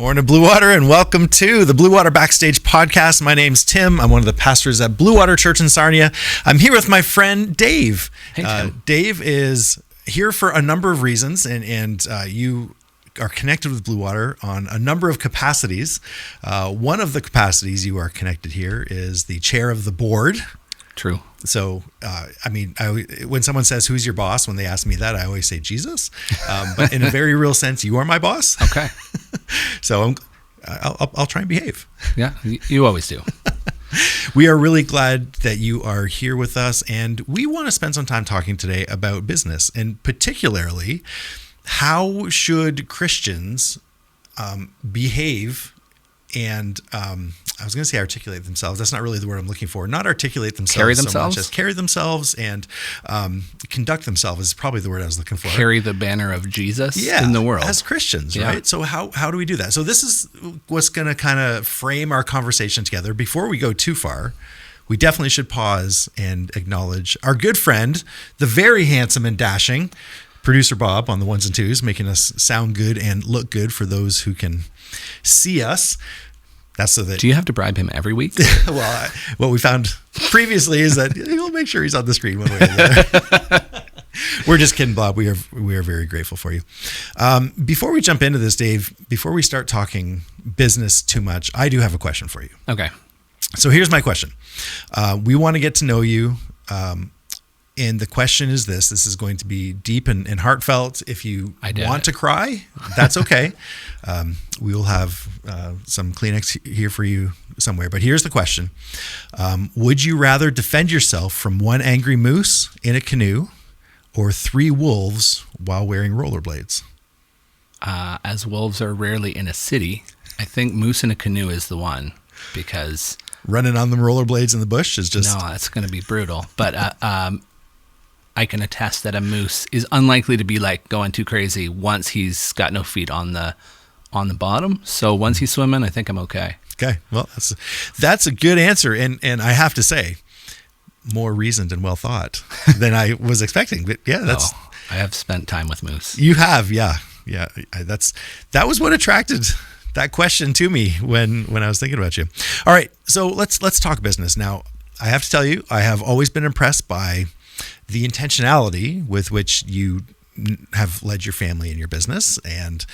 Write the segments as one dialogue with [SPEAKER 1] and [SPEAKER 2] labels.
[SPEAKER 1] Morning, Bluewater, and welcome to the Bluewater Backstage Podcast. My name's Tim. I'm one of the pastors at Bluewater Church in Sarnia. I'm here with my friend Dave.
[SPEAKER 2] Hey, Tim.
[SPEAKER 1] Dave is here for a number of reasons, and you are connected with Bluewater on a number of capacities. One of the capacities you are connected here is the chair of the board.
[SPEAKER 2] True.
[SPEAKER 1] So, when someone says, who's your boss? When they ask me that, I always say Jesus. But in a very real sense, you are my boss.
[SPEAKER 2] Okay.
[SPEAKER 1] So I'll try and behave.
[SPEAKER 2] Yeah, you always do.
[SPEAKER 1] We are really glad that you are here with us. And we want to spend some time talking today about business, and particularly how should Christians behave and I was going to say articulate themselves. That's not really the word I'm looking for. Not articulate themselves.
[SPEAKER 2] Carry
[SPEAKER 1] so
[SPEAKER 2] themselves?
[SPEAKER 1] much as carry themselves and conduct themselves is probably the word I was looking for.
[SPEAKER 2] Carry the banner of Jesus in the world.
[SPEAKER 1] As Christians,
[SPEAKER 2] Yeah.
[SPEAKER 1] right? So how do we do that? So this is what's going to kind of frame our conversation together. Before we go too far, we definitely should pause and acknowledge our good friend, the very handsome and dashing producer Bob on the ones and twos, making us sound good and look good for those who can see us. That's so that.
[SPEAKER 2] Do you have to bribe him every week?
[SPEAKER 1] Well, what we found previously is that he'll make sure he's on the screen one way or the other. We're just kidding, Bob. We are very grateful for you. Before we jump into this, Dave, before we start talking business too much, I do have a question for you.
[SPEAKER 2] Okay.
[SPEAKER 1] So here's my question. We want to get to know you. And the question is this is going to be deep and heartfelt. If you want to cry, that's okay. We will have some Kleenex here for you somewhere. But here's the question. Would you rather defend yourself from one angry moose in a canoe or 3 wolves while wearing rollerblades?
[SPEAKER 2] As wolves are rarely in a city, I think moose in a canoe is the one, because
[SPEAKER 1] Running on the rollerblades in the bush is just...
[SPEAKER 2] No, that's going to be brutal. But I can attest that a moose is unlikely to be like going too crazy once he's got no feet on the bottom. So once he's swimming, I think I'm okay.
[SPEAKER 1] Okay, well, that's a good answer, and I have to say, more reasoned and well thought than I was expecting. But yeah,
[SPEAKER 2] I have spent time with moose.
[SPEAKER 1] You have, yeah. That was what attracted that question to me when I was thinking about you. All right, so let's talk business now. I have to tell you, I have always been impressed by the intentionality with which you have led your family and your business. And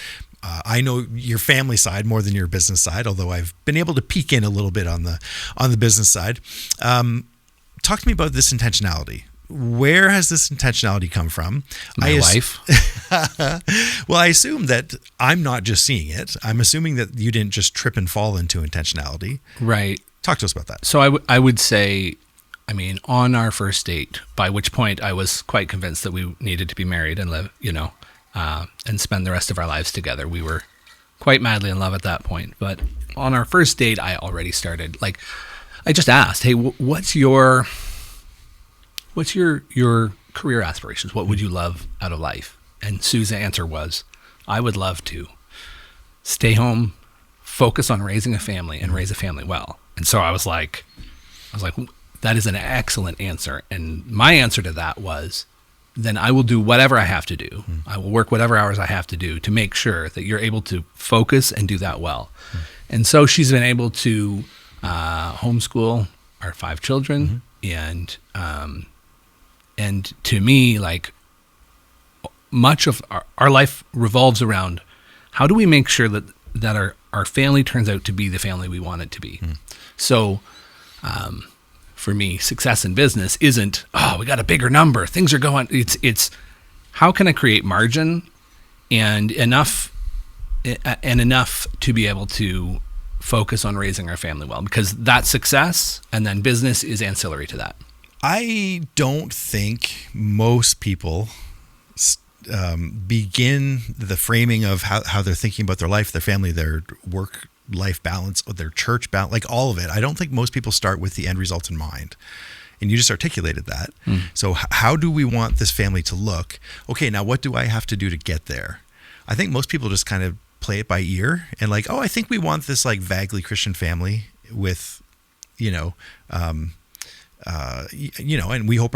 [SPEAKER 1] I know your family side more than your business side, although I've been able to peek in a little bit on the business side. Talk to me about this intentionality. Where has this intentionality come from?
[SPEAKER 2] My wife.
[SPEAKER 1] Well, I assume that I'm not just seeing it. I'm assuming that you didn't just trip and fall into intentionality.
[SPEAKER 2] Right.
[SPEAKER 1] Talk to us about that.
[SPEAKER 2] So I would say, on our first date, by which point I was quite convinced that we needed to be married and live, and spend the rest of our lives together. We were quite madly in love at that point. But on our first date, I already started, I just asked, hey, what's your career aspirations? What would you love out of life? And Sue's answer was, I would love to stay home, focus on raising a family, and raise a family well. And so I was like, that is an excellent answer. And my answer to that was, then I will do whatever I have to do. I will work whatever hours I have to do to make sure that you're able to focus and do that well. And so she's been able to homeschool our 5 children. And to me, much of our life revolves around how do we make sure that our family turns out to be the family we want it to be. So for me, success in business isn't, we got a bigger number, things are going, it's how can I create margin and enough to be able to focus on raising our family well, because that's success, and then business is ancillary to that.
[SPEAKER 1] I don't think most people begin the framing of how they're thinking about their life, their family, their work-life balance, or their church balance, all of it. I don't think most people start with the end result in mind. And you just articulated that. So how do we want this family to look? Okay, now what do I have to do to get there? I think most people just kind of play it by ear and I think we want this vaguely Christian family with, and we hope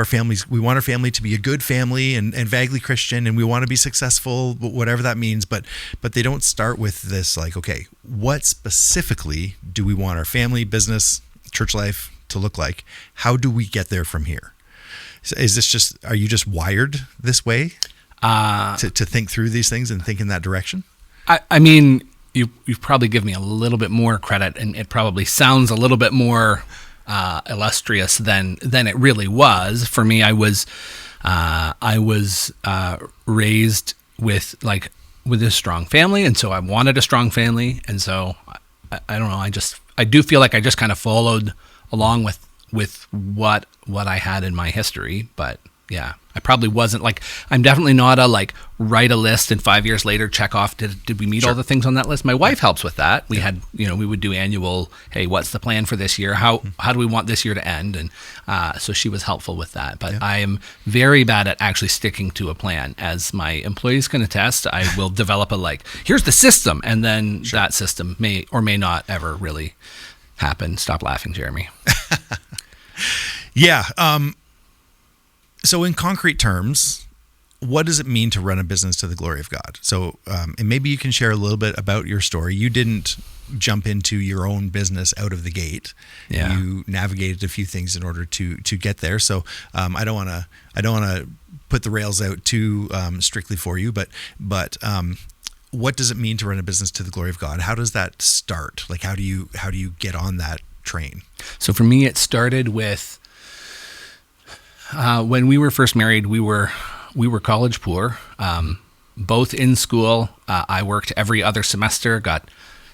[SPEAKER 1] we want our family to be a good family and vaguely Christian, and we want to be successful, whatever that means. But they don't start with this, like, okay, what specifically do we want our family, business, church life to look like? How do we get there from here? So are you just wired this way to think through these things and think in that direction?
[SPEAKER 2] I mean, you've probably given me a little bit more credit, and it probably sounds a little bit more illustrious than it really was. For me, I was raised with a strong family, and so I wanted a strong family, and so I don't know. I do feel like I just kind of followed along with what I had in my history, but yeah, I probably wasn't I'm definitely not write a list and 5 years later check off, did we meet all the things on that list? My wife helps with that. We had, we would do annual, hey, what's the plan for this year? How do we want this year to end? And so she was helpful with that. But I am very bad at actually sticking to a plan. As my employees can attest, I will develop here's the system, and then that system may or may not ever really happen. Stop laughing, Jeremy.
[SPEAKER 1] Yeah. So in concrete terms, what does it mean to run a business to the glory of God? So, and maybe you can share a little bit about your story. You didn't jump into your own business out of the gate.
[SPEAKER 2] Yeah.
[SPEAKER 1] You navigated a few things in order to get there. So, I don't want to put the rails out too strictly for you, but what does it mean to run a business to the glory of God? How does that start? How do you get on that train?
[SPEAKER 2] So for me, it started with when we were first married. We were college poor, both in school. I worked every other semester, got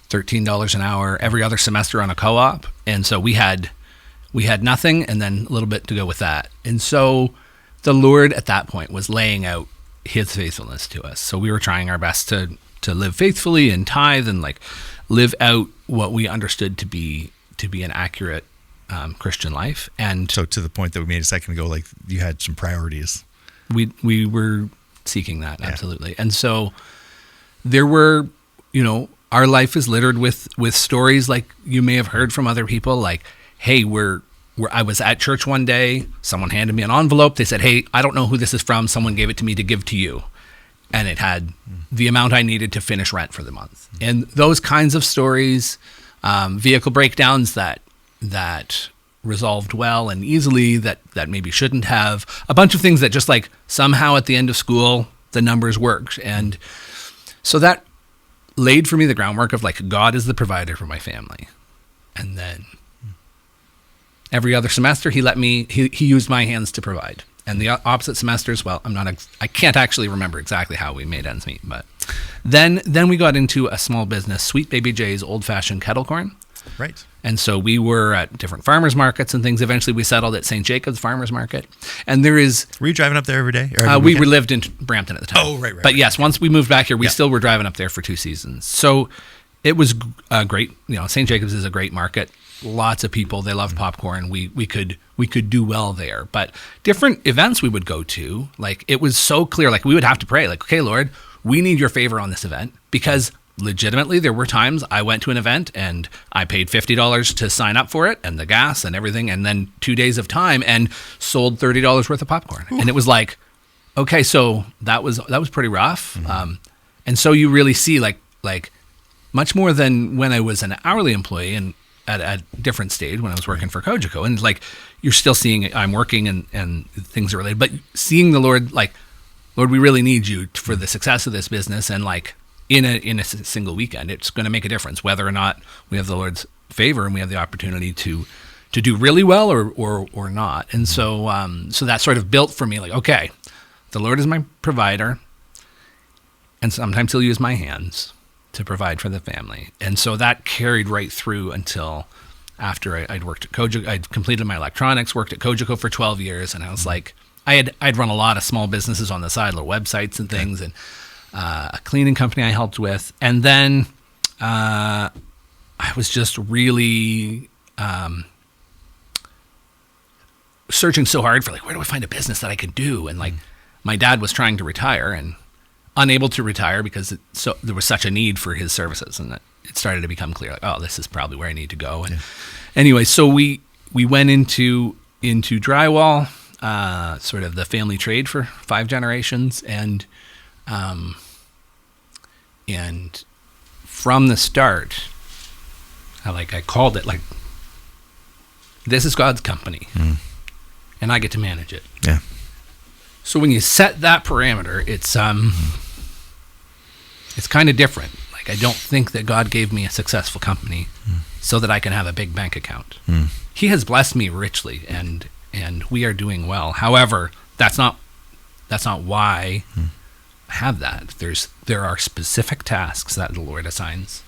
[SPEAKER 2] $13 an hour every other semester on a co-op, and so we had nothing, and then a little bit to go with that. And so the Lord at that point was laying out His faithfulness to us. So we were trying our best to live faithfully and tithe and live out what we understood to be an accurate Christian life. And
[SPEAKER 1] so to the point that we made a second ago, you had some priorities.
[SPEAKER 2] We were seeking that, absolutely. And so there were, our life is littered with stories like you may have heard from other people, hey, I was at church one day, someone handed me an envelope, they said, hey, I don't know who this is from, someone gave it to me to give to you. And it had the amount I needed to finish rent for the month. And those kinds of stories, vehicle breakdowns that resolved well and easily that maybe shouldn't have, a bunch of things that just somehow at the end of school, the numbers worked. And so that laid for me the groundwork of God is the provider for my family. And then every other semester he used my hands to provide. And the opposite semesters, well, I can't actually remember exactly how we made ends meet, but then we got into a small business, Sweet Baby J's Old Fashioned Kettle Corn.
[SPEAKER 1] Right.
[SPEAKER 2] And so we were at different farmers markets and things. Eventually we settled at St. Jacob's Farmers Market. And there is...
[SPEAKER 1] Were you driving up there every day?
[SPEAKER 2] We lived in Brampton at the time.
[SPEAKER 1] Oh, right.
[SPEAKER 2] But yes, once we moved back here, we still were driving up there for 2 seasons. So it was great. St. Jacob's is a great market. Lots of people. They love popcorn. We could do well there. But different events we would go to, it was so clear, we would have to pray, okay, Lord, we need your favor on this event, because legitimately there were times I went to an event and I paid $50 to sign up for it and the gas and everything, and then 2 days of time and sold $30 worth of popcorn. Ooh. And it was okay, so that was pretty rough. Mm-hmm. And so you really see much more than when I was an hourly employee and at a different stage when I was working for Cogeco, and you're still seeing I'm working and things are related, but seeing the Lord, Lord, we really need you for the success of this business, and in a single weekend, it's going to make a difference whether or not we have the Lord's favor and we have the opportunity to do really well or not. And so that sort of built for me, okay, the Lord is my provider, and sometimes He'll use my hands to provide for the family. And so that carried right through until after I'd worked at Cogeco. I'd completed my electronics, worked at Cogeco for 12 years, and I was I'd run a lot of small businesses on the side, little websites and things, and a cleaning company I helped with. And then I was just really searching so hard for where do I find a business that I could do? And my dad was trying to retire and unable to retire because there was such a need for his services, and it started to become clear, this is probably where I need to go. And anyway, so we went into into drywall, sort of the family trade for 5 generations, and from the start, I called it like, this is God's company, and I get to manage it.
[SPEAKER 1] Yeah.
[SPEAKER 2] So when you set that parameter, it's kind of different. Like, I don't think that God gave me a successful company so that I can have a big bank account. He has blessed me richly, and we are doing well. However, that's not why I have that. There are specific tasks that the Lord assigns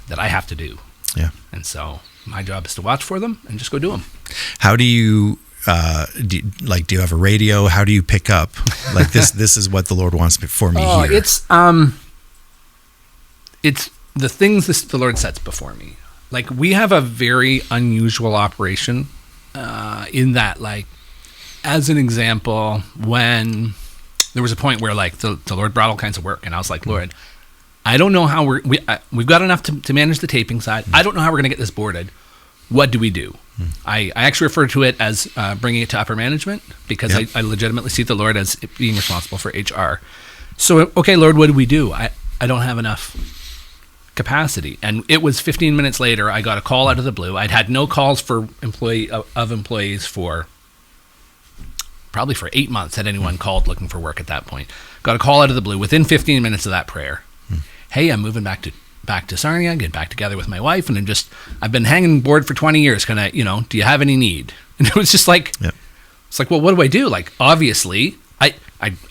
[SPEAKER 2] that I have to do.
[SPEAKER 1] Yeah.
[SPEAKER 2] And so my job is to watch for them and just go do them.
[SPEAKER 1] How do you do you have a radio? How do you pick up like this is what the Lord wants for me here?
[SPEAKER 2] It's the things the Lord sets before me. Like, we have a very unusual operation in that, like, as an example, when there was a point where, like, the Lord brought all kinds of work, and I was like, Lord, I don't know how we've got enough to manage the taping side. I don't know how we're going to get this boarded. What do we do? I actually refer to it as bringing it to upper management, because I legitimately see the Lord as being responsible for HR. So, okay, Lord, what do we do? I don't have enough capacity. And it was 15 minutes later, I got a call out of the blue. I'd had no calls for employees for probably for 8 months had anyone called looking for work at that point. Got a call out of the blue within 15 minutes of that prayer. Hey, I'm moving back to Sarnia, get back together with my wife, and I've been hanging board for 20 years. Can I, do you have any need? And it was just like, it's like, well, what do I do? Like, obviously,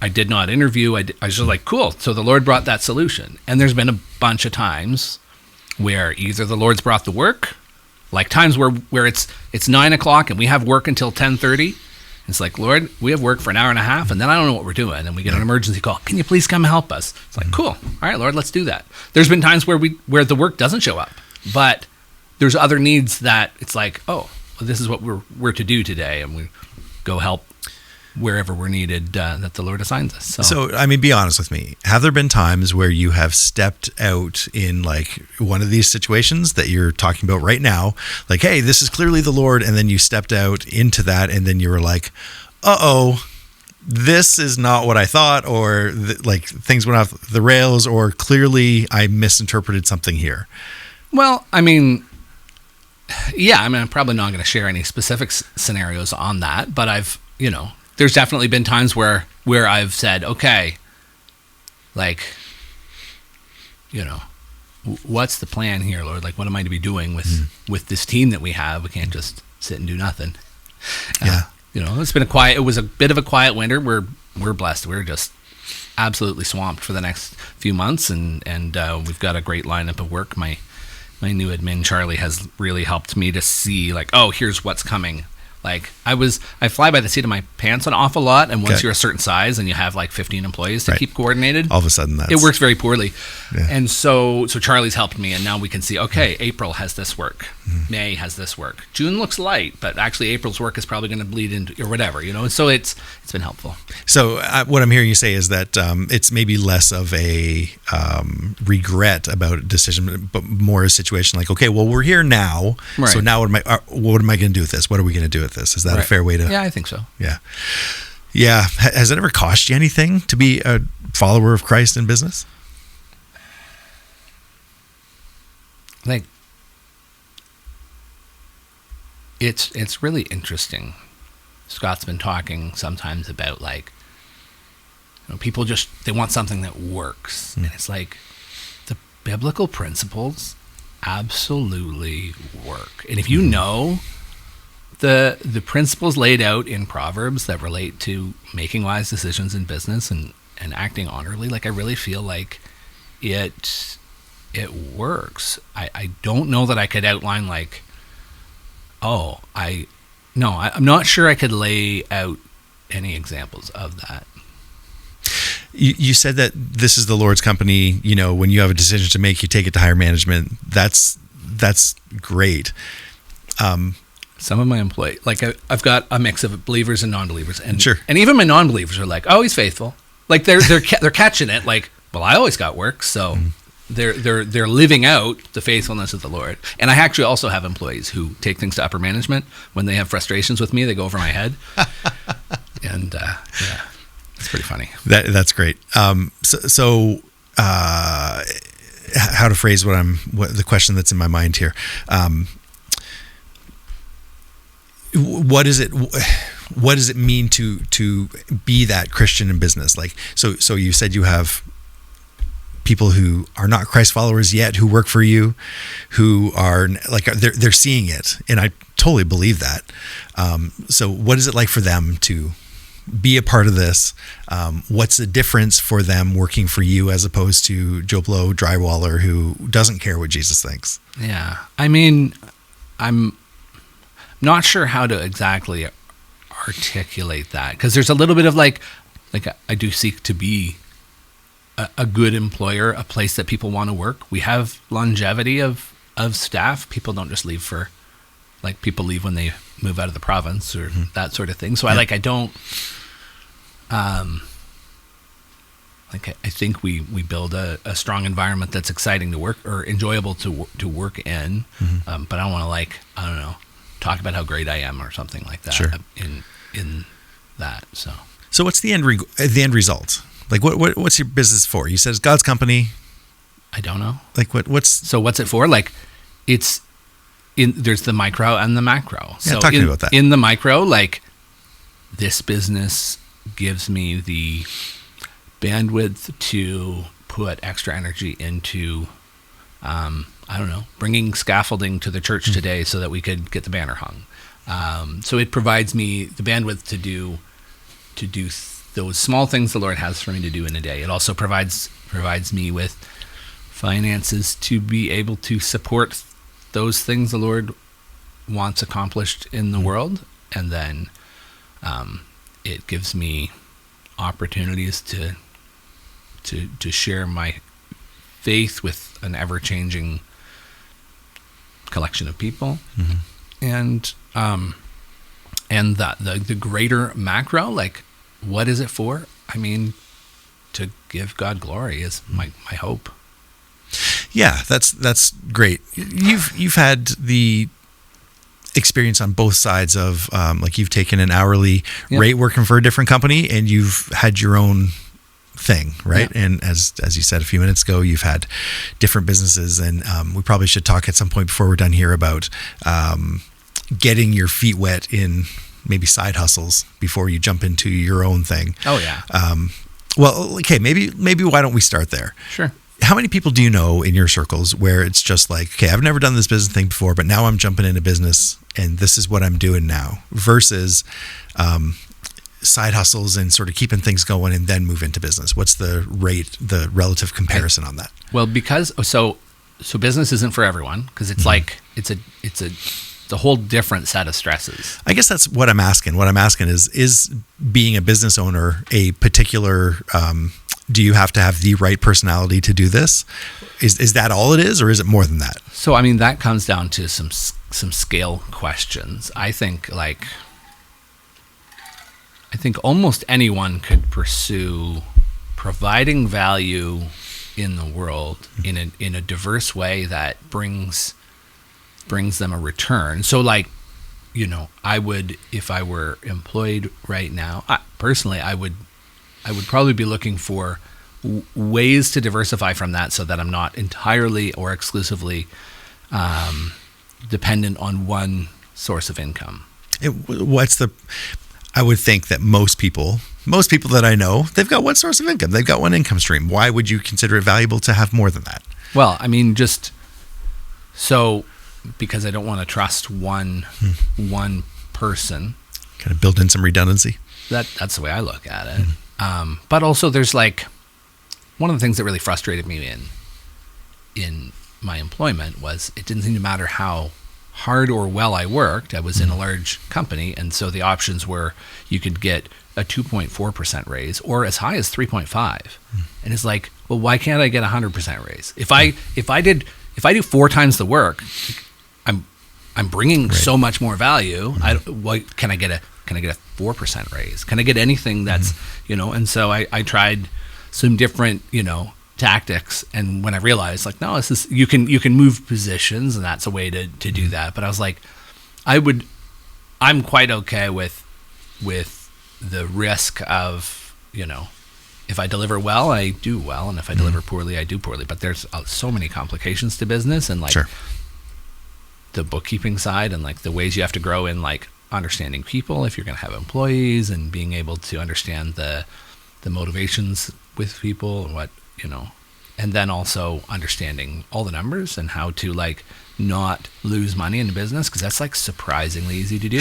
[SPEAKER 2] I did not interview. I was just like, cool. So the Lord brought that solution. And there's been a bunch of times where either the Lord's brought the work, like times where it's 9:00 and we have work until 10:30. It's like, Lord, we have work for an hour and a half, and then I don't know what we're doing, and we get an emergency call. Can you please come help us? It's like, cool. All right, Lord, let's do that. There's been times where the work doesn't show up, but there's other needs that it's like, oh, well, this is what we're to do today, and we go help wherever we're needed that the Lord assigns us.
[SPEAKER 1] So, I mean, be honest with me. Have there been times where you have stepped out in like one of these situations that you're talking about right now? Like, hey, this is clearly the Lord. And then you stepped out into that. And then you were like, uh-oh, this is not what I thought. Or like things went off the rails, or clearly I misinterpreted something here.
[SPEAKER 2] Well, I mean, yeah, I'm probably not going to share any specific scenarios on that, but there's definitely been times where I've said, okay, like, what's the plan here, Lord? Like, what am I to be doing with this team that we have? We can't just sit and do nothing. It was a bit of a quiet winter. We're blessed. We're just absolutely swamped for the next few months, and we've got a great lineup of work. My new admin, Charlie, has really helped me to see, like, oh, here's what's coming. Like, I fly by the seat of my pants an awful lot, and once you're a certain size and you have like 15 employees to keep coordinated,
[SPEAKER 1] all of a sudden
[SPEAKER 2] it works very poorly. Yeah. And so Charlie's helped me, and now we can see, okay, April has this work, May has this work, June looks light, but actually April's work is probably going to bleed into, or whatever, so it's been helpful. So
[SPEAKER 1] what I'm hearing you say is that it's maybe less of a regret about a decision, but more a situation like, okay, well, we're here now, so now what am I going to do with this? What are we going to do with this? Is that a fair way to?
[SPEAKER 2] Yeah, I think so.
[SPEAKER 1] Yeah. Has it ever cost you anything to be a follower of Christ in business?
[SPEAKER 2] Like, it's really interesting. Scott's been talking sometimes about, like, people they want something that works, and it's like the biblical principles absolutely work. And if you know the principles laid out in Proverbs that relate to making wise decisions in business and acting honorably, like, I really feel like it works. I don't know that I could outline, like, I'm not sure I could lay out any examples of that.
[SPEAKER 1] You said that this is the Lord's company. When you have a decision to make, you take it to higher management. That's great.
[SPEAKER 2] Some of my employees, like, I've got a mix of believers and non-believers, and
[SPEAKER 1] sure.
[SPEAKER 2] And even my non-believers are like, "Oh, he's faithful." Like, they're catching it. Like, well, I always got work, so they're living out the faithfulness of the Lord. And I actually also have employees who take things to upper management. When they have frustrations with me, they go over my head. And yeah, it's pretty funny.
[SPEAKER 1] That's great. So how to phrase what the question that's in my mind here. What does it mean to be that Christian in business? Like, so you said you have people who are not Christ followers yet, who work for you, who are like, they're seeing it. And I totally believe that. So what is it like for them to be a part of this? What's the difference for them working for you as opposed to Joe Blow drywaller who doesn't care what Jesus thinks?
[SPEAKER 2] Yeah. I mean, I'm not sure how to exactly articulate that, because there's a little bit of like I do seek to be a good employer, a place that people want to work. We have longevity of staff. People don't just leave for, like, people leave when they move out of the province or that sort of thing. So I don't I think we build a strong environment that's exciting to work or enjoyable to work in. But I don't want to, I don't know, talk about how great I am or something like that.
[SPEAKER 1] Sure.
[SPEAKER 2] In that. So
[SPEAKER 1] what's the end result? Like, what's your business for? You said it's God's company.
[SPEAKER 2] I don't know.
[SPEAKER 1] Like, what's
[SPEAKER 2] it for? Like, it's there's the micro and the macro.
[SPEAKER 1] Yeah, talk to me about that.
[SPEAKER 2] In the micro, like, this business gives me the bandwidth to put extra energy into, I don't know, bringing scaffolding to the church today so that we could get the banner hung. So it provides me the bandwidth to do those small things the Lord has for me to do in a day. It also provides me with finances to be able to support those things the Lord wants accomplished in the world. And then it gives me opportunities to share my faith with an ever-changing collection of people. And the greater macro, like, what is it for? I mean, to give God glory is my hope.
[SPEAKER 1] Yeah, that's great. You've had the experience on both sides of, like, you've taken an hourly rate working for a different company, and you've had your own thing, right? Yeah. And as you said a few minutes ago, you've had different businesses, and we probably should talk at some point before we're done here about getting your feet wet in maybe side hustles before you jump into your own thing.
[SPEAKER 2] Oh yeah.
[SPEAKER 1] Well, okay, maybe why don't we start there?
[SPEAKER 2] Sure.
[SPEAKER 1] How many people do you know in your circles where it's just like, okay, I've never done this business thing before, but now I'm jumping into business and this is what I'm doing now, versus side hustles and sort of keeping things going and then move into business? What's the relative comparison on that? Well,
[SPEAKER 2] because so business isn't for everyone, because it's like it's a whole different set of stresses.
[SPEAKER 1] I guess that's what I'm asking. What I'm asking is being a business owner a particular, do you have to have the right personality to do this? Is that all it is, or is it more than that?
[SPEAKER 2] So, I mean, that comes down to some scale questions. I think almost anyone could pursue providing value in the world in a diverse way that brings them a return. So, like, you know, I would, if I were employed right now, personally, I would probably be looking for ways to diversify from that so that I'm not entirely or exclusively dependent on one source of income.
[SPEAKER 1] I would think that most people that I know, they've got one source of income. They've got one income stream. Why would you consider it valuable to have more than that?
[SPEAKER 2] Well, I mean, just so, because I don't want to trust one person.
[SPEAKER 1] Kind of build in some redundancy.
[SPEAKER 2] That's the way I look at it. But also, there's, like, one of the things that really frustrated me in my employment was it didn't seem to matter how hard or well I worked. I was in a large company, and so the options were you could get a 2.4% raise or as high as 3.5. And it's like, well, why can't I get a 100% raise? If I do 4 times the work, I'm bringing so much more value. Can I get a 4% raise? Can I get anything that's, you know? And so I tried some different tactics. And when I realized, like, no, this is, you can move positions, and that's a way to do that. But I was like, I'm quite okay with the risk of, if I deliver well, I do well, and if I deliver poorly, I do poorly. But there's so many complications to business, and like the bookkeeping side, and like the ways you have to grow in like understanding people if you're going to have employees, and being able to understand the motivations with people, and what, and then also understanding all the numbers and how to like not lose money in a business, because that's like surprisingly easy to do.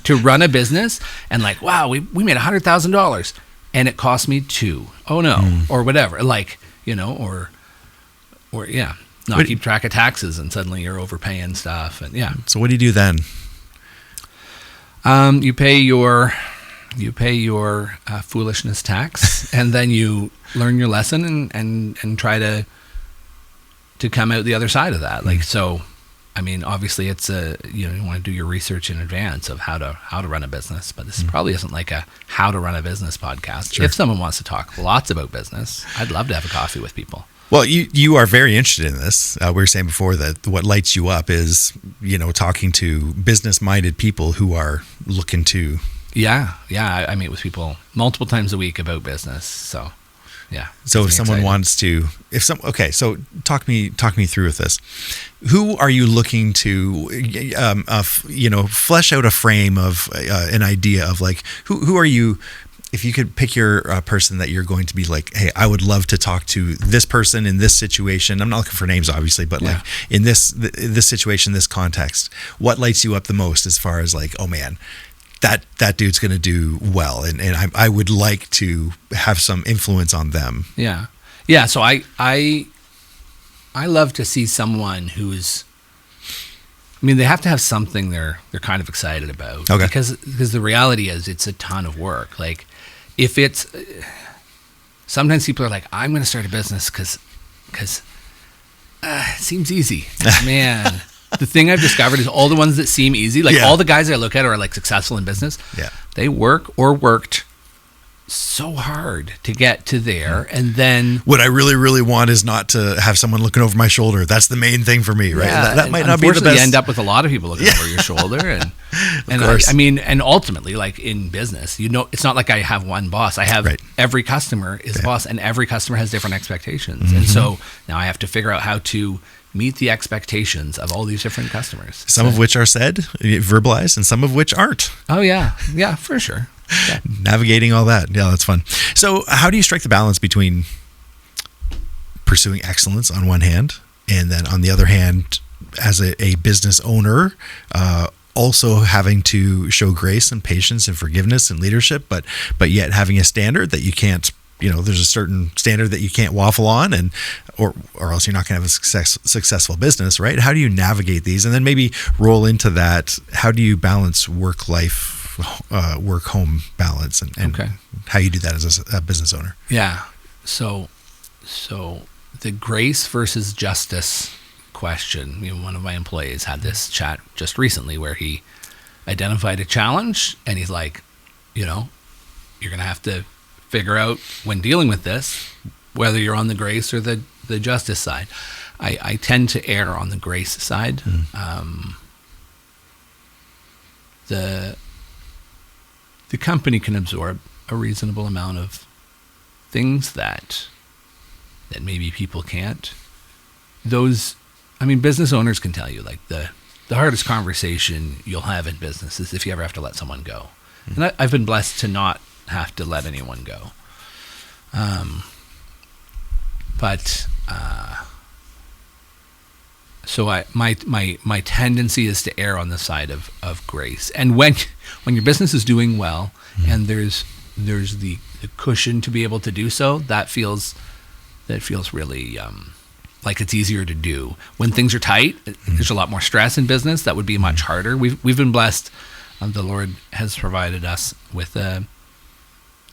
[SPEAKER 2] to run a business and like, wow, we made $100,000 and it cost me $2. Oh no, or whatever, like, or not keep track of taxes, and suddenly you're overpaying stuff, and
[SPEAKER 1] So what do you do then?
[SPEAKER 2] You pay your foolishness tax, and then you learn your lesson and try to come out the other side of that. Like, so, I mean, obviously it's you want to do your research in advance of how to run a business, but this probably isn't like a how to run a business podcast. Sure. If someone wants to talk lots about business, I'd love to have a coffee with people.
[SPEAKER 1] Well, you are very interested in this. We were saying before that what lights you up is, talking to business-minded people who are looking to.
[SPEAKER 2] Yeah. I meet with people multiple times a week about business. So, yeah.
[SPEAKER 1] So if someone wants to, so talk me through with this. Who are you looking to, flesh out a frame of an idea of like, who are you? If you could pick your person that you're going to be like, hey, I would love to talk to this person in this situation. I'm not looking for names, obviously, but like in this situation, this context, what lights you up the most as far as like, oh man, that dude's going to do well, and I would like to have some influence on them. Yeah.
[SPEAKER 2] So I love to see someone who's, I mean, they have to have something they're kind of excited about. Okay. Because the reality is, it's a ton of work. Like, if it's, sometimes people are like, I'm going to start a business because it seems easy. Man, the thing I've discovered is all the ones that seem easy, like all the guys I look at are like successful in business. Yeah. They worked so hard to get to there, and then
[SPEAKER 1] what I really, really want is not to have someone looking over my shoulder. That's the main thing for me, right?
[SPEAKER 2] Yeah,
[SPEAKER 1] that might not be the best.
[SPEAKER 2] You end up with a lot of people looking over your shoulder, and I mean, and ultimately, like in business, it's not like I have one boss. I have every customer is a boss, and every customer has different expectations, and so now I have to figure out how to meet the expectations of all these different customers.
[SPEAKER 1] Some of which are said, verbalized, and some of which aren't.
[SPEAKER 2] Oh yeah, for sure. Yeah.
[SPEAKER 1] Navigating all that. Yeah, that's fun. So how do you strike the balance between pursuing excellence on one hand, and then on the other hand, as a business owner, also having to show grace and patience and forgiveness and leadership, but yet having a standard that you can't, there's a certain standard that you can't waffle on, and or else you're not going to have a successful business, right? How do you navigate these? And then maybe roll into that, how do you balance work-life, work-home balance, and how you do that as a business owner?
[SPEAKER 2] Yeah. So the grace versus justice question, one of my employees had this chat just recently where he identified a challenge, and he's like, you're going to have to figure out when dealing with this, whether you're on the grace or the justice side. I tend to err on the grace side. The company can absorb a reasonable amount of things that maybe people can't. Business owners can tell you, like, the hardest conversation you'll have in business is if you ever have to let someone go. And I've been blessed to not have to let anyone go. So my tendency is to err on the side of grace. And when your business is doing well, and there's the cushion to be able to do so, that feels really like it's easier to do. When things are tight, there's a lot more stress in business. That would be much harder. We've been blessed. The Lord has provided us with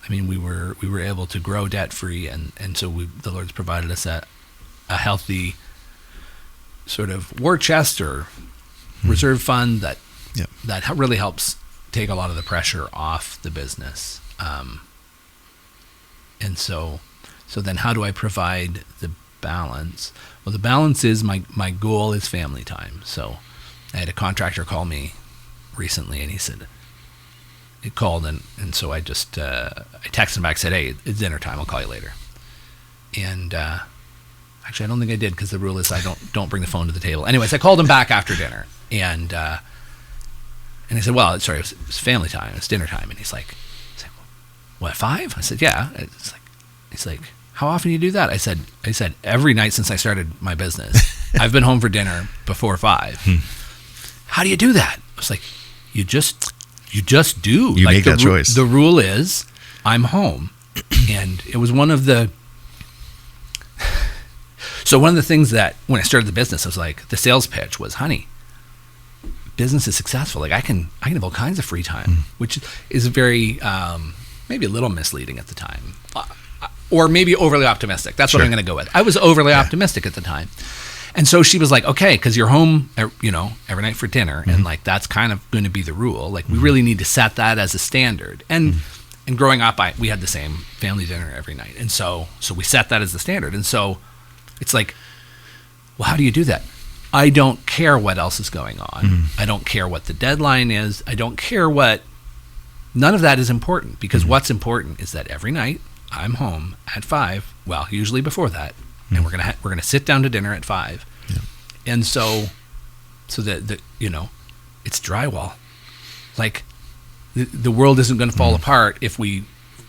[SPEAKER 2] we were able to grow debt free, and so the Lord's provided us a healthy sort of war chest or reserve fund that really helps take a lot of the pressure off the business. And so So then how do I provide the balance? Well, the balance is my goal is family time. So I had a contractor call me recently, and he called, and so I just, I texted him back, said, hey, it's dinner time, I'll call you later. And actually, I don't think I did, because the rule is I don't bring the phone to the table. Anyways, I called him back after dinner, and I said, well, sorry, it's family time, it's dinner time. And he's like, what, 5? I said, yeah. He's like, how often do you do that? I said, every night since I started my business. I've been home for dinner before 5. How do you do that? I was like, you just do.
[SPEAKER 1] You
[SPEAKER 2] like
[SPEAKER 1] make that choice.
[SPEAKER 2] The rule is I'm home. And it was one of the things that when I started the business, I was like, the sales pitch was, honey, business is successful. Like I can have all kinds of free time, which is very, maybe a little misleading at the time, or maybe overly optimistic. That's what I'm going to go with. I was overly optimistic at the time. And so she was like, okay, because you're home, every night for dinner. And like, that's kind of going to be the rule. Like we really need to set that as a standard. And growing up, we had the same family dinner every night. And so we set that as the standard. And so it's like, well, how do you do that? I don't care what else is going on. I don't care what the deadline is. I don't care none of that is important, because what's important is that every night I'm home at 5, well, usually before that, and we're gonna sit down to dinner at 5. Yeah. And so that it's drywall. Like the world isn't going to fall apart if we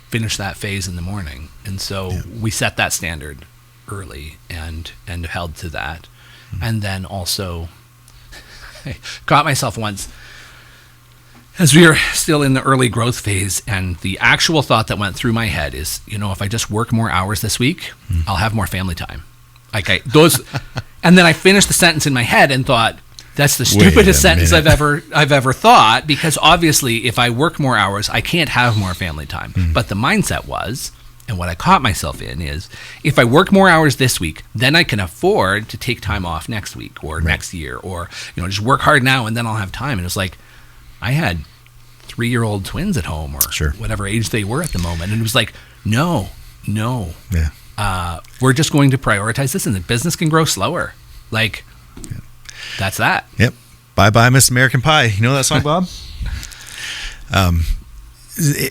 [SPEAKER 2] finish that phase in the morning. And so we set that standard early and held to that. And then also, I caught myself once as we were still in the early growth phase, and the actual thought that went through my head is, if I just work more hours this week, I'll have more family time. And then I finished the sentence in my head and thought, that's the stupidest sentence I've ever thought, because obviously if I work more hours, I can't have more family time. But the mindset was, and what I caught myself in is, if I work more hours this week, then I can afford to take time off next week or next year, or just work hard now and then I'll have time. And it was like, I had 3-year-old twins at home, or whatever age they were at the moment, and it was like, no, we're just going to prioritize this, and the business can grow slower. Like, that's that. Yep.
[SPEAKER 1] Bye bye, Miss American Pie. You know that song, Bob?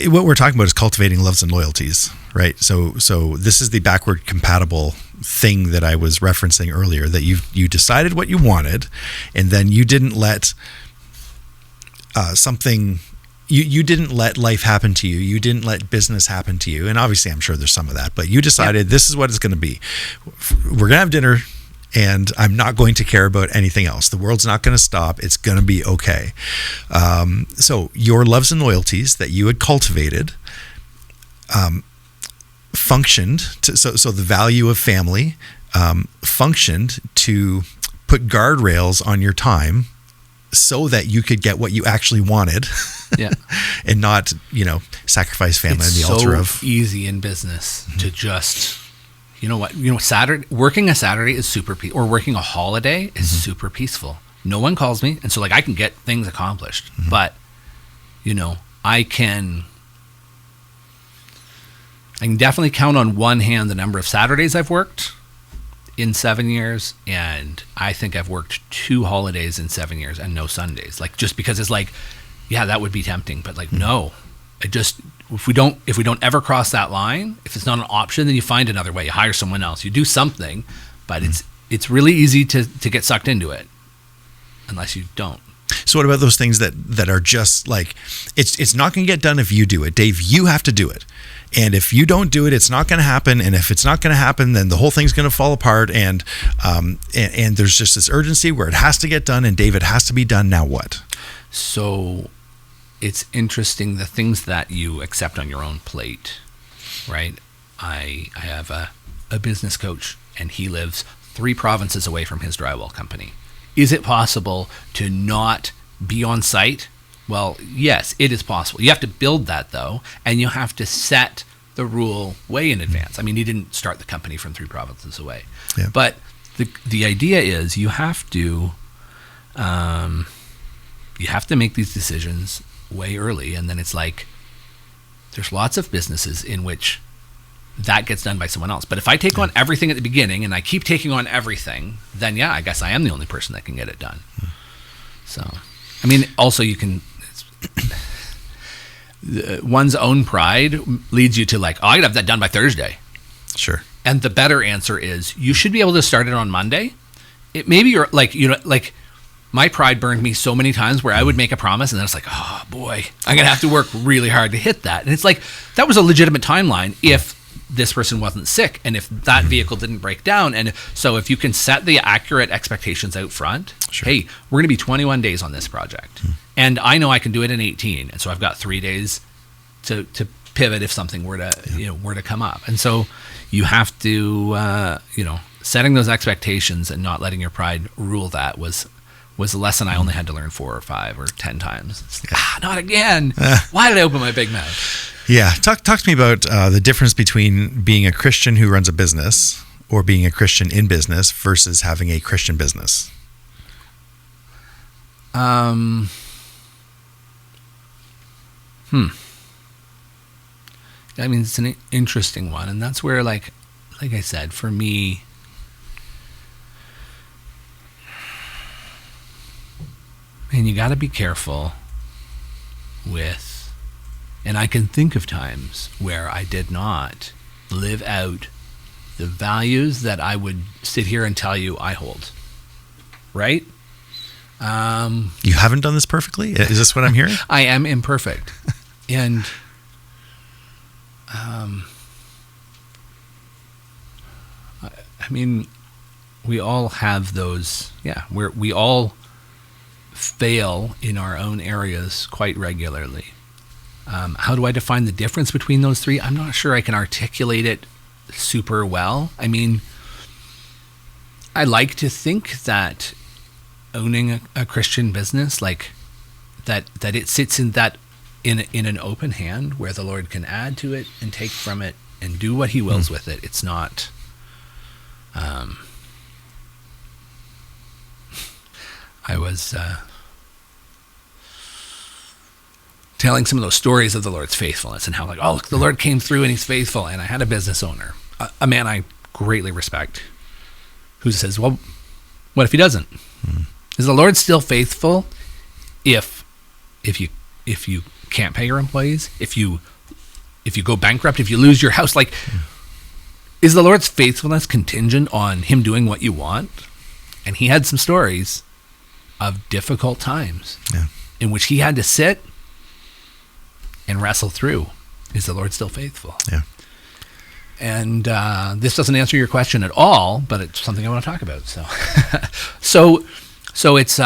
[SPEAKER 1] What we're talking about is cultivating loves and loyalties, right? So this is the backward compatible thing that I was referencing earlier, that you decided what you wanted, and then you didn't let you didn't let life happen to you. You didn't let business happen to you. And obviously I'm sure there's some of that, but you decided this is what it's going to be. We're going to have dinner, and I'm not going to care about anything else. The world's not going to stop. It's going to be okay. So your loves and loyalties that you had cultivated functioned so the value of family functioned to put guardrails on your time, so that you could get what you actually wanted, and not, sacrifice family on the altar of.
[SPEAKER 2] It's so easy in business to just, Saturday, working a Saturday is super peaceful, or working a holiday is super peaceful. No one calls me, and so I can get things accomplished. But, I can definitely count on one hand the number of Saturdays I've worked in 7 years, and I think I've worked 2 holidays in 7 years and no Sundays. Like, just because it's like, yeah, that would be tempting, but no. If we don't ever cross that line, if it's not an option, then you find another way. You hire someone else. You do something, but it's really easy to get sucked into it unless you don't.
[SPEAKER 1] So what about those things that are just like, it's not going to get done if you do it, Dave? You have to do it. And if you don't do it, it's not going to happen. And if it's not going to happen, then the whole thing's going to fall apart. And there's just this urgency where it has to get done. And Dave, it has to be done. Now what?
[SPEAKER 2] So it's interesting, the things that you accept on your own plate, right? I have a business coach, and he lives 3 provinces away from his drywall company. Is it possible to not be on site? Well, yes, it is possible. You have to build that, though, and you have to set the rule way in advance. I mean, he didn't start the company from 3 provinces away. Yeah. But the idea is you have to make these decisions way early, and then it's like there's lots of businesses in which that gets done by someone else. But if I take on everything at the beginning and I keep taking on everything, then I guess I am the only person that can get it done. So, I mean, also you can, one's own pride leads you to like, I gotta have that done by Thursday.
[SPEAKER 1] Sure.
[SPEAKER 2] And the better answer is you should be able to start it on Monday. It maybe you're like, like my pride burned me so many times where I would make a promise and then it's like, oh boy, I'm going to have to work really hard to hit that. And it's like, that was a legitimate timeline if this person wasn't sick and if that vehicle didn't break down. And so if you can set the accurate expectations out front,
[SPEAKER 1] Sure.
[SPEAKER 2] hey, we're going to be 21 days on this project. And I know I can do it in 18. And so I've got 3 days to pivot if something were to come up. And so you have to, setting those expectations and not letting your pride rule that was a lesson I only had to learn 4 or 5 or 10 times. Not again. Why did I open my big mouth?
[SPEAKER 1] Yeah. Talk to me about the difference between being a Christian who runs a business or being a Christian in business versus having a Christian business.
[SPEAKER 2] I mean, it's an interesting one. And that's where, like I said, for me, and you got to be careful with, and I can think of times where I did not live out the values that I would sit here and tell you I hold. Right?
[SPEAKER 1] You haven't done this perfectly? Is this what I'm hearing?
[SPEAKER 2] I am imperfect. And I mean, we all have those, we all fail in our own areas quite regularly. How do I define the difference between those three? I'm not sure I can articulate it super well. I mean, I like to think that owning a Christian business, like that it sits in that in an open hand where the Lord can add to it and take from it and do what He wills with it. It's not. I was telling some of those stories of the Lord's faithfulness and how, like, oh, the Lord came through and He's faithful. And I had a business owner, a man I greatly respect, who says, well, what if He doesn't? Is the Lord still faithful if you can't pay your employees, if you go bankrupt, if you lose your house? Like, is the Lord's faithfulness contingent on Him doing what you want? And he had some stories of difficult times in which he had to sit and wrestle through. Is the Lord still faithful?
[SPEAKER 1] Yeah.
[SPEAKER 2] And this doesn't answer your question at all, but it's something I want to talk about. So it's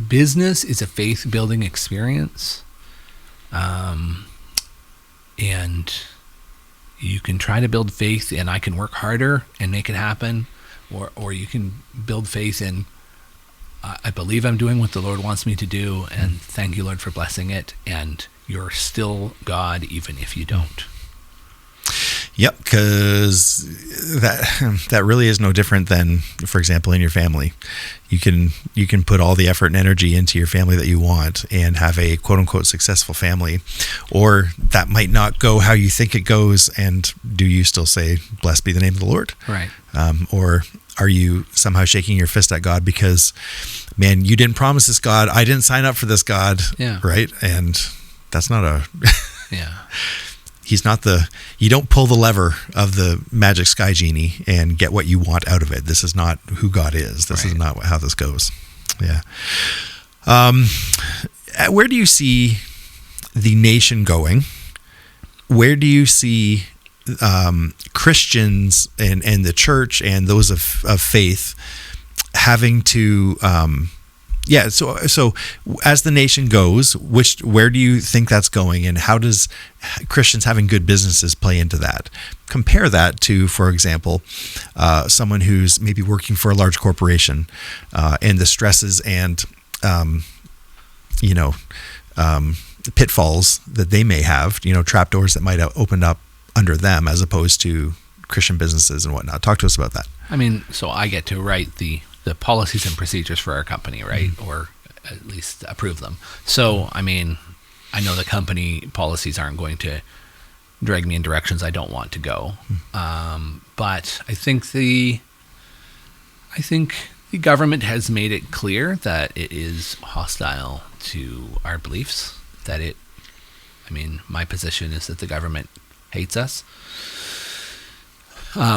[SPEAKER 2] business is a faith building experience, and you can try to build faith, and I can work harder and make it happen, or you can build faith in I believe I'm doing what the Lord wants me to do, and thank you, Lord, for blessing it, and you're still God even if you don't.
[SPEAKER 1] Yep, because that really is no different than, for example, in your family. You can put all the effort and energy into your family that you want and have a quote unquote successful family, or that might not go how you think it goes. And do you still say, "Blessed be the name of the Lord"?
[SPEAKER 2] Right.
[SPEAKER 1] Or are you somehow shaking your fist at God because, man, you didn't promise this God, I didn't sign up for this God, right? And that's not a He's not you don't pull the lever of the magic sky genie and get what you want out of it. This is not who God is. This is not how this goes. Yeah. Where do you see the nation going? Where do you see Christians and the church and those of faith having to so as the nation goes, where do you think that's going, and how does Christians having good businesses play into that? Compare that to, for example, someone who's maybe working for a large corporation, and the stresses and pitfalls that they may have, trapdoors that might have opened up under them, as opposed to Christian businesses and whatnot. Talk to us about that. I
[SPEAKER 2] mean, so I get to write the policies and procedures for our company, right? Mm-hmm. Or at least approve them. So, I mean, I know the company policies aren't going to drag me in directions I don't want to go. But I think the government has made it clear that it is hostile to our beliefs. My position is that the government hates us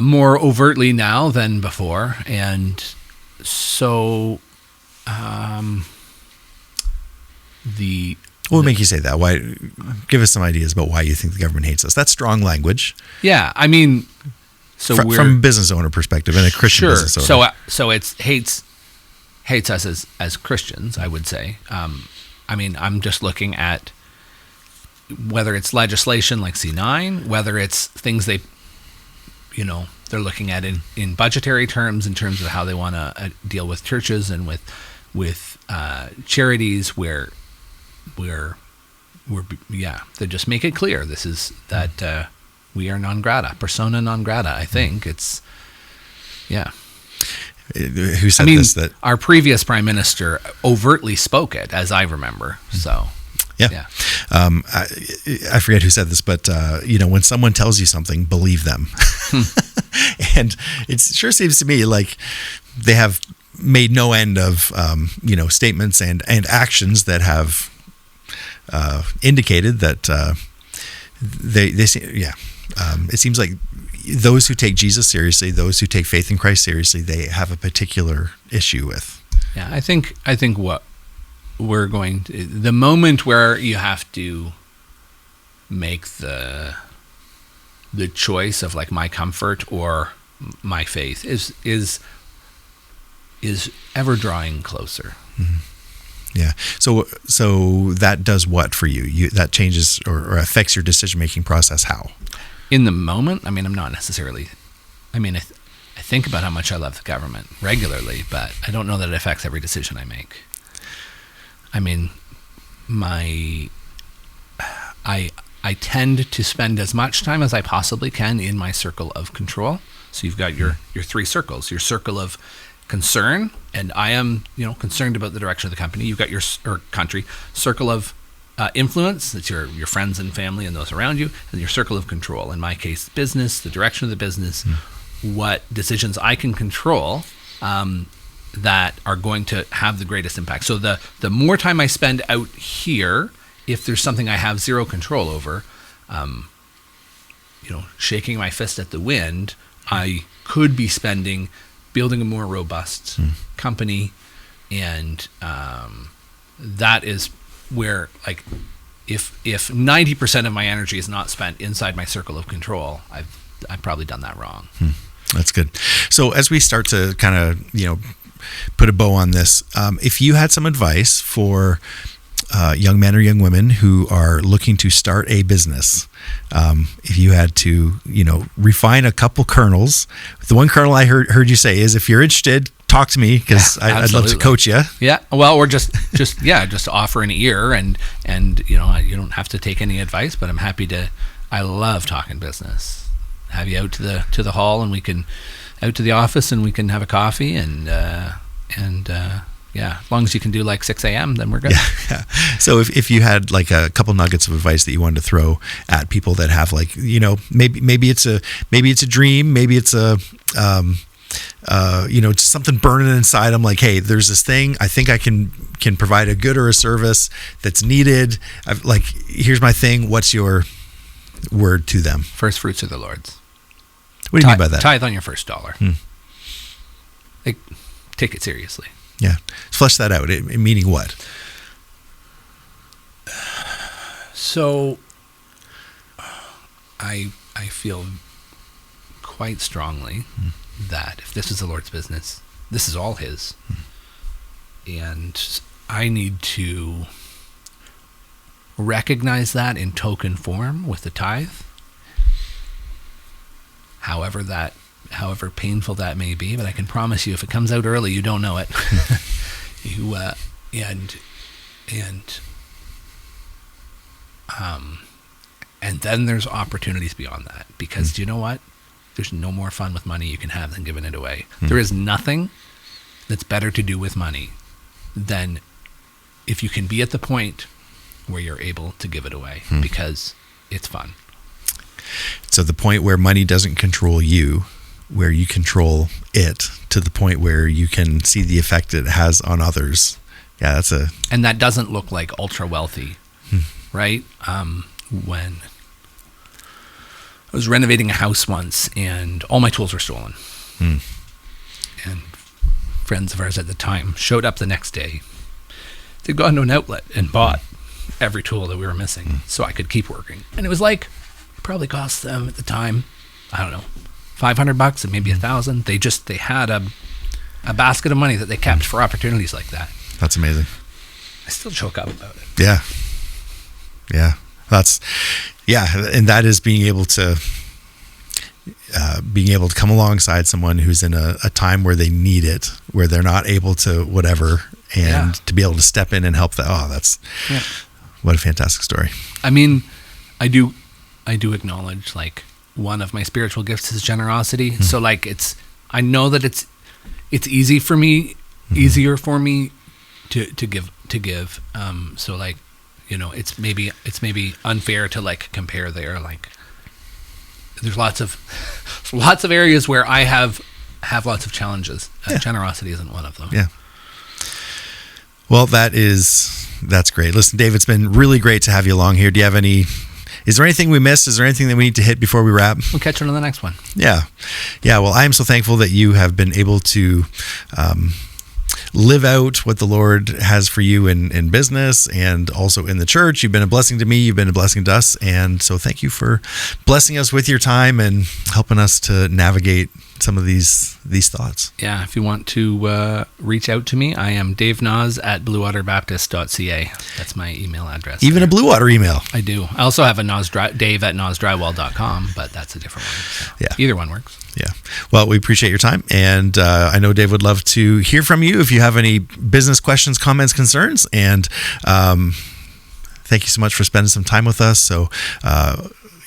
[SPEAKER 2] more overtly now than before, and so
[SPEAKER 1] what would make you say that? Why? Give us some ideas about why you think the government hates us. That's strong language.
[SPEAKER 2] Yeah, I mean, so
[SPEAKER 1] from a business owner perspective and a Christian business owner.
[SPEAKER 2] So it's hates us as Christians, I would say. I'm just looking at whether it's legislation like C9, whether it's things they're looking at in budgetary terms, in terms of how they want to deal with churches and with charities where they just make it clear this is that we are non grata, persona non grata. I think it's
[SPEAKER 1] Who said this? That
[SPEAKER 2] our previous prime minister overtly spoke it, as I remember. So
[SPEAKER 1] yeah. I forget who said this, but when someone tells you something, believe them. And it sure seems to me like they have made no end of statements and actions that have indicated that it seems like those who take Jesus seriously, those who take faith in Christ seriously, they have a particular issue with.
[SPEAKER 2] Yeah, I think what we're going to, the moment where you have to make the choice of like my comfort or my faith is ever drawing closer.
[SPEAKER 1] Mm-hmm. Yeah. So that does what for you? That changes or affects your decision-making process how?
[SPEAKER 2] In the moment, I'm not necessarily, I think about how much I love the government regularly, but I don't know that it affects every decision I make. I tend to spend as much time as I possibly can in my circle of control. So you've got your three circles, your circle of concern, and I am, concerned about the direction of the company. You've got your country circle of influence. That's your friends and family and those around you, and your circle of control. In my case, business, the direction of the business, what decisions I can control that are going to have the greatest impact. So the more time I spend out here, if there's something I have zero control over, shaking my fist at the wind, I could be spending building a more robust company, and that is where, like, if 90% of my energy is not spent inside my circle of control, I've probably done that wrong.
[SPEAKER 1] That's good. So as we start to kind of put a bow on this, if you had some advice for young men or young women who are looking to start a business, if you had to refine a couple kernels, the one kernel I heard you say is, if you're interested, talk to me, because I'd love to coach you.
[SPEAKER 2] Yeah, well, or just offer an ear, and you don't have to take any advice, but I'm happy to. I love talking business. Have you out to the hall, and we can out to the office, and we can have a coffee, and as long as you can do like 6 a.m., then we're good.
[SPEAKER 1] Yeah. So if you had like a couple nuggets of advice that you wanted to throw at people that have maybe it's a dream, maybe it's a just something burning inside them, like, hey, there's this thing, I think I can provide a good or a service that's needed. Here's my thing. What's your word to them?
[SPEAKER 2] First fruits are the Lord's.
[SPEAKER 1] What do you mean by that?
[SPEAKER 2] Tithe on your first dollar. Take it seriously.
[SPEAKER 1] Yeah. Flesh that out. Meaning what?
[SPEAKER 2] So I feel quite strongly that if this is the Lord's business, this is all His. And I need to recognize that in token form with the tithe. However painful that may be, but I can promise you, if it comes out early, you don't know it. And then there's opportunities beyond that, because do you know what? There's no more fun with money you can have than giving it away. There is nothing that's better to do with money than if you can be at the point where you're able to give it away, because it's fun.
[SPEAKER 1] So the point where money doesn't control you, where you control it to the point where you can see the effect it has on others. Yeah,
[SPEAKER 2] and that doesn't look like ultra wealthy, right? When I was renovating a house once and all my tools were stolen. And friends of ours at the time showed up the next day. They'd gone to an outlet and bought every tool that we were missing so I could keep working. And it was like, it probably cost them at the time, I don't know, $500 and maybe $1,000. They had a basket of money that they kept for opportunities like that.
[SPEAKER 1] That's amazing.
[SPEAKER 2] I still choke up about it.
[SPEAKER 1] Yeah. And that is being able to come alongside someone who's in a time where they need it, where they're not able to whatever, and to be able to step in and help that. Oh, that's what a fantastic story.
[SPEAKER 2] I mean, I do acknowledge, like, one of my spiritual gifts is generosity. So like I know that it's easier for me to give. So like, you know, it's maybe unfair to like compare there. Like, there's lots of areas where I have lots of challenges. Generosity isn't one of them.
[SPEAKER 1] Yeah. Well, that's great. Listen, Dave, it's been really great to have you along here. Is there anything we missed? Is there anything that we need to hit before we wrap?
[SPEAKER 2] We'll catch you on the next one.
[SPEAKER 1] Yeah. Well, I am so thankful that you have been able to live out what the Lord has for you in business and also in the church. You've been a blessing to me. You've been a blessing to us. And so thank you for blessing us with your time and helping us to navigate some of these thoughts.
[SPEAKER 2] Yeah, if you want to reach out to me, I am Dave Naus at bluewaterbaptist.ca. That's my email address.
[SPEAKER 1] Even a Bluewater email.
[SPEAKER 2] I do. I also have a Dave at nausdrywall.com, but that's a different one. So either one works.
[SPEAKER 1] Yeah. Well, we appreciate your time. And I know Dave would love to hear from you if you have any business questions, comments, concerns. And thank you so much for spending some time with us. So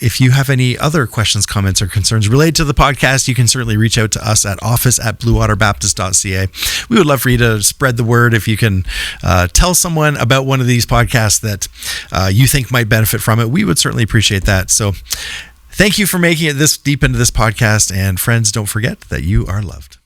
[SPEAKER 1] if you have any other questions, comments, or concerns related to the podcast, you can certainly reach out to us at office@bluewaterbaptist.ca. We would love for you to spread the word. If you can tell someone about one of these podcasts that you think might benefit from it, we would certainly appreciate that. So thank you for making it this deep into this podcast. And friends, don't forget that you are loved.